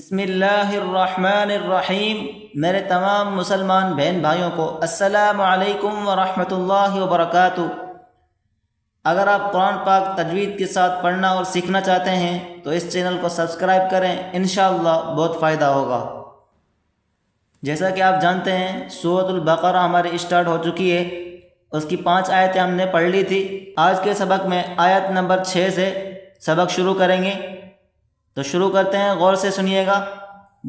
بسم اللہ الرحمن الرحیم۔ میرے تمام مسلمان بہن بھائیوں کو السلام علیکم ورحمۃ اللہ وبرکاتہ۔ اگر آپ قرآن پاک تجوید کے ساتھ پڑھنا اور سیکھنا چاہتے ہیں تو اس چینل کو سبسکرائب کریں، انشاءاللہ بہت فائدہ ہوگا۔ جیسا کہ آپ جانتے ہیں سورۃ البقرہ ہماری اسٹارٹ ہو چکی ہے، اس کی 5 آیتیں ہم نے پڑھ لی تھی۔ آج کے سبق میں آیت نمبر 6 سے سبق شروع کریں گے، تو شروع کرتے ہیں، غور سے سنیے گا۔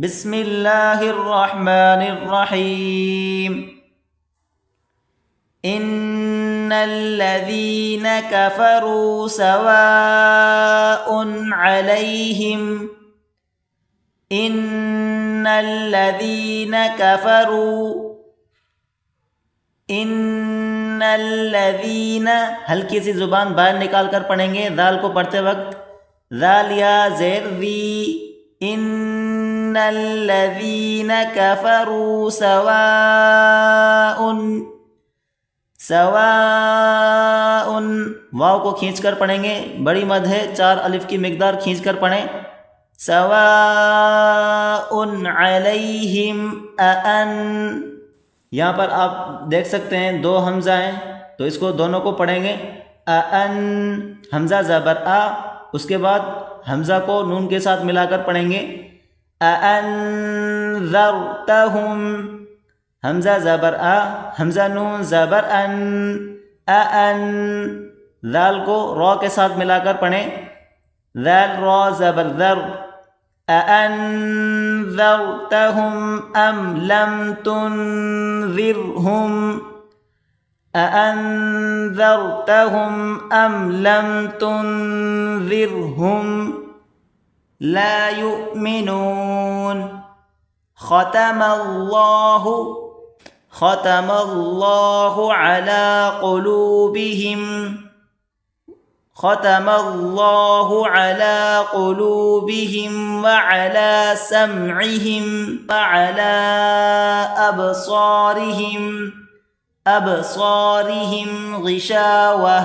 بسم اللہ الرحمن الرحیم۔ ان الذین کفروا سواء علیہم ان الذین کفروا ان الذین، ہلکی سی زبان باہر نکال کر پڑھیں گے ذال کو پڑھتے وقت، ذال یا زیر ذی، ان الذین کفروا سواء واو کو کھینچ کر پڑھیں گے، بڑی مد ہے، 4 الف کی مقدار کھینچ کر پڑھیں۔ سواء علیہم یہاں پر آپ دیکھ سکتے ہیں 2 حمزہ ہیں، تو اس کو دونوں کو پڑھیں گے۔ حمزہ زبر آ، اس کے بعد حمزہ کو نون کے ساتھ ملا کر پڑھیں گے۔ اَأَنذَرْتَهُمْ، حمزہ زبر آ، حمزہ نون زبر ان، ذال کو را کے ساتھ ملا کر پڑھیں، ذال را زبر ذر، اَأَنذَرْتَهُمْ أَمْ لَمْ تُنذِرْهُمْ اَأَنذَرْتَهُمْ أَمْ لَمْ تُنذِرْهُمْ لَا يُؤْمِنُونَ۔ ختم اللہ علی قلوبہم وعلی سمعہم وعلی ابصارہم غشاوہ۔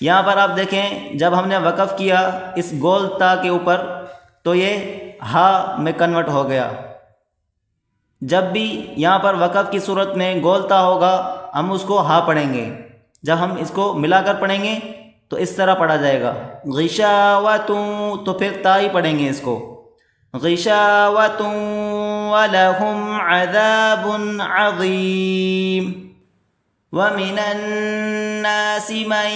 یہاں پر آپ دیکھیں، جب ہم نے وقف کیا اس گول تا کے اوپر تو یہ ہا میں کنورٹ ہو گیا۔ جب بھی یہاں پر وقف کی صورت میں گول تا ہوگا ہم اس کو ہا پڑھیں گے، جب ہم اس کو ملا کر پڑھیں گے تو اس طرح پڑھا جائے گا، غشاوۃ، تو پھر تا ہی پڑھیں گے اس کو، غشاوۃ وَلَهُمْ عَذَابٌ عَظِيمٌ۔ وَمِنَ النَّاسِ مَن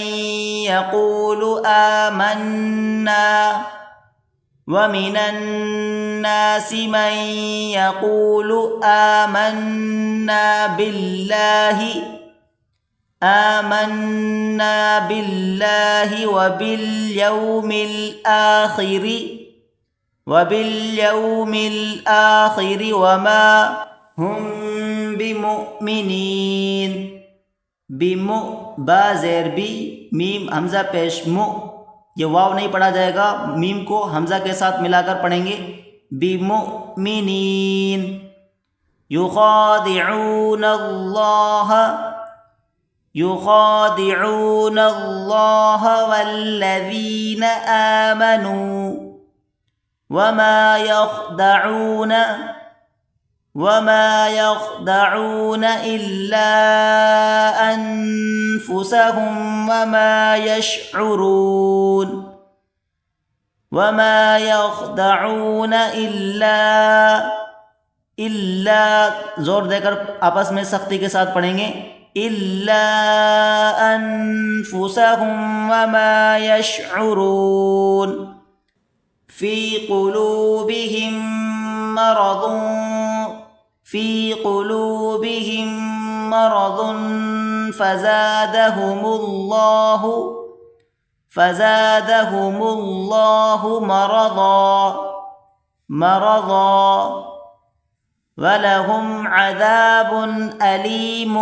يَقُولُ آمنا بالله وباليوم الآخر وما هم بمؤمنين۔ با زیر بی، میم حمزہ پیش مو، یہ واو نہیں پڑھا جائے گا، میم کو حمزہ کے ساتھ ملا کر پڑھیں گے، بمؤمنین۔ یخادعون اللہ والذین آمنوا وما يخدعون إلا أنفسهم وما يخدعون إلا زور دے کر آپس میں سختی کے ساتھ پڑھیں گے، إلا أنفسهم وما يشعرون۔ في قلوبهم مرض فزادهم الله مرضا ولهم عذاب أليم۔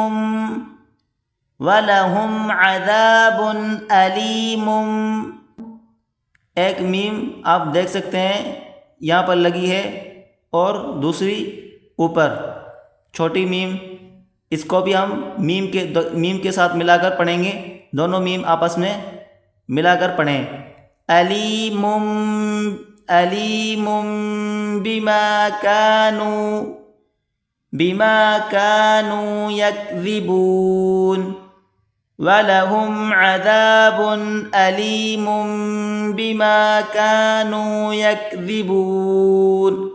ایک میم آپ دیکھ سکتے ہیں یہاں پر لگی ہے اور دوسری اوپر چھوٹی میم، اس کو بھی ہم میم کے ساتھ ملا کر پڑھیں گے، دونوں میم آپس میں ملا کر پڑھیں۔ علیم علیم بما كانوا يكذبون وَلَهُمْ عَذَابٌ أَلِيمٌ بِمَا كَانُوا يَكْذِبُونَ۔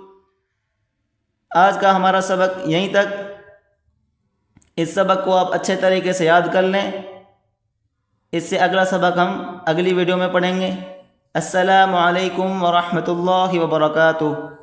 آج کا ہمارا سبق یہیں تک۔ اس سبق کو آپ اچھے طریقے سے یاد کر لیں۔ اس سے اگلا سبق ہم اگلی ویڈیو میں پڑھیں گے۔ السلام علیکم ورحمۃ اللہ وبرکاتہ۔